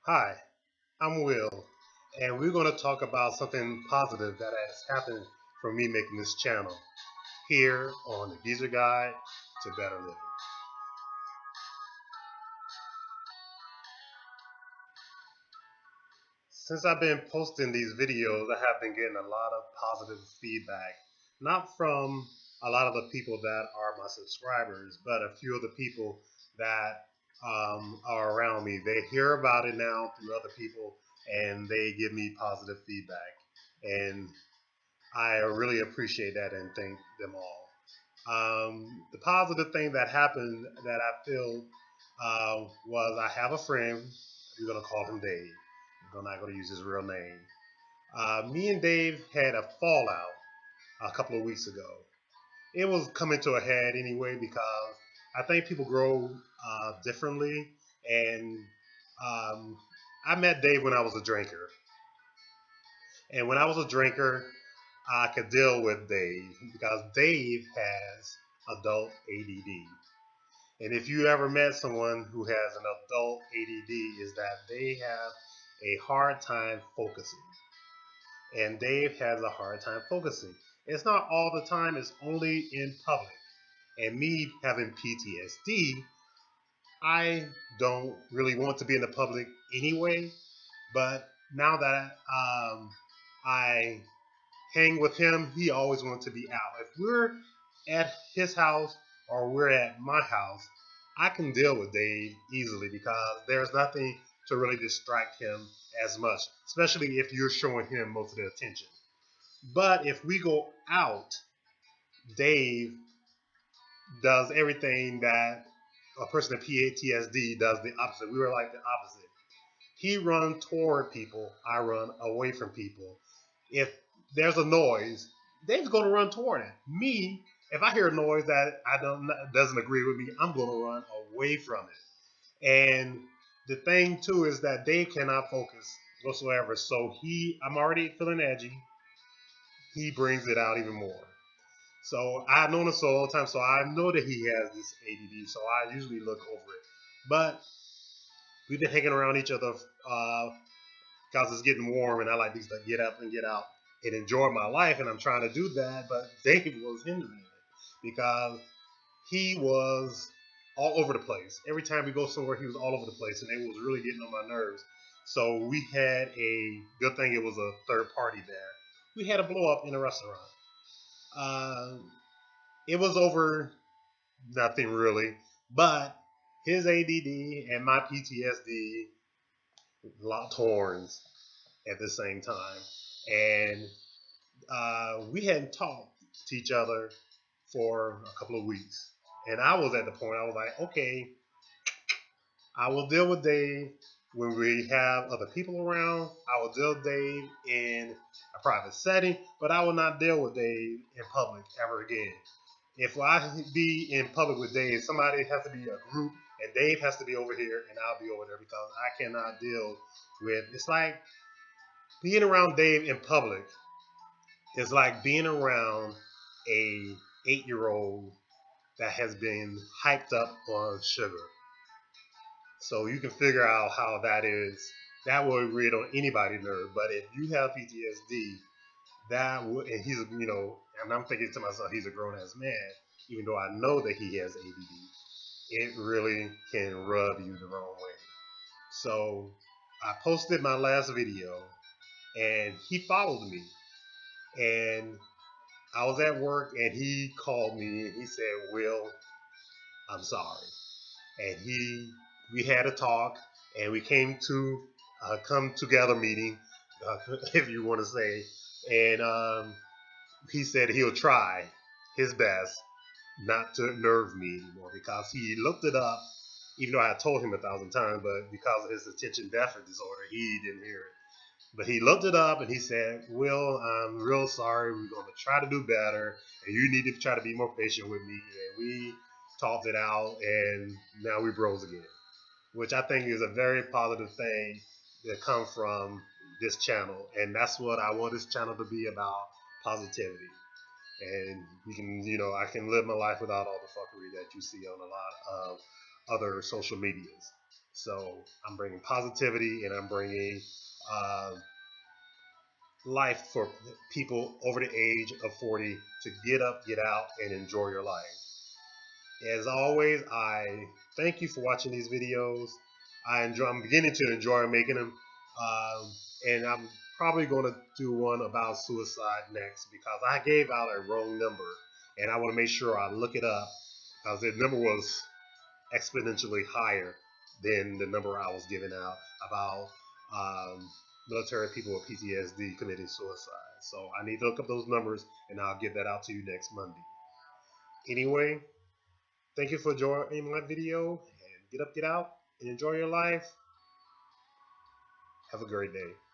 Hi, I'm Will, and we're going to talk about something positive that has happened from me making this channel here on the Geezer Guide to Better Living. Since I've been posting these videos, I have been getting a lot of positive feedback, not from a lot of the people that are my subscribers, but a few of the people that are around me. They hear about it now through other people, and they give me positive feedback. And I really appreciate that and thank them all. The positive thing that happened that I feel was I have a friend. We're gonna call him Dave. We're not gonna use his real name. Me and Dave had a fallout a couple of weeks ago. It was coming to a head anyway because I think people grow differently, and um, I met Dave when I was a drinker, and when I was a drinker, I could deal with Dave because Dave has adult ADD. And if you ever met someone who has an adult ADD, is that they have a hard time focusing. And Dave has a hard time focusing. It's not all the time, it's only in public. And me having PTSD, I don't really want to be in the public anyway. But now that I hang with him, he always wants to be out. If we're at his house or we're at my house, I can deal with Dave easily because there's nothing to really distract him as much, especially if you're showing him most of the attention. But if we go out, Dave does everything that a person with PTSD does the opposite. We were like the opposite. He runs toward people, I run away from people. If there's a noise, Dave's going to run toward it. Me, if I hear a noise that I don't doesn't agree with me, I'm going to run away from it. And the thing too is that Dave cannot focus whatsoever. So I'm already feeling edgy. He brings it out even more. So I've known him so all the time, so I know that he has this ADD. So I usually look over it. But we've been hanging around each other because it's getting warm and I like these to get up and get out and enjoy my life, and I'm trying to do that, but Dave was hindering it because he was all over the place. Every time we go somewhere, he was all over the place, and it was really getting on my nerves. So we had a good thing; it was a third party there. We had a blow up in a restaurant. Uh, it was over nothing really, but his ADD and my PTSD locked horns at the same time, and we hadn't talked to each other for a couple of weeks. And I was at the point, I was like, okay, I will deal with Dave when we have other people around. I will deal with Dave in a private setting, but I will not deal with Dave in public ever again. If I be in public with Dave, somebody has to be a group, and Dave has to be over here, and I'll be over there because I cannot deal with. It's like being around Dave in public is like being around a 8-year old that has been hyped up on sugar. So you can figure out how that is. That will read on anybody's nerve. But if you have PTSD, that would, and he's, and I'm thinking to myself, he's a grown ass man, even though I know that he has ADD. It really can rub you the wrong way. So I posted my last video, and he followed me, and I was at work, and he called me and he said, "Will, I'm sorry." And we had a talk, and we came to a come together meeting, if you want to say. And he said he'll try his best not to nerve me anymore because he looked it up, even though I had told him 1,000 times, but because of his attention deficit disorder, he didn't hear it. But he looked it up and he said, "Will, I'm real sorry. We're going to try to do better. And you need to try to be more patient with me." And we talked it out, and now we bros again, which I think is a very positive thing that come from this channel. And that's what I want this channel to be about, positivity. And we can, I can live my life without all the fuckery that you see on a lot of other social medias. So I'm bringing positivity and I'm bringing uh, life for people over the age of 40 to get up, get out, and enjoy your life. As always, I thank you for watching these videos. I'm beginning to enjoy making them, and I'm probably going to do one about suicide next because I gave out a wrong number, and I want to make sure I look it up because the number was exponentially higher than the number I was giving out about military people with PTSD committing suicide. So I need to look up those numbers, and I'll get that out to you next Monday. Anyway, thank you for joining my video. And get up, get out, and enjoy your life. Have a great day.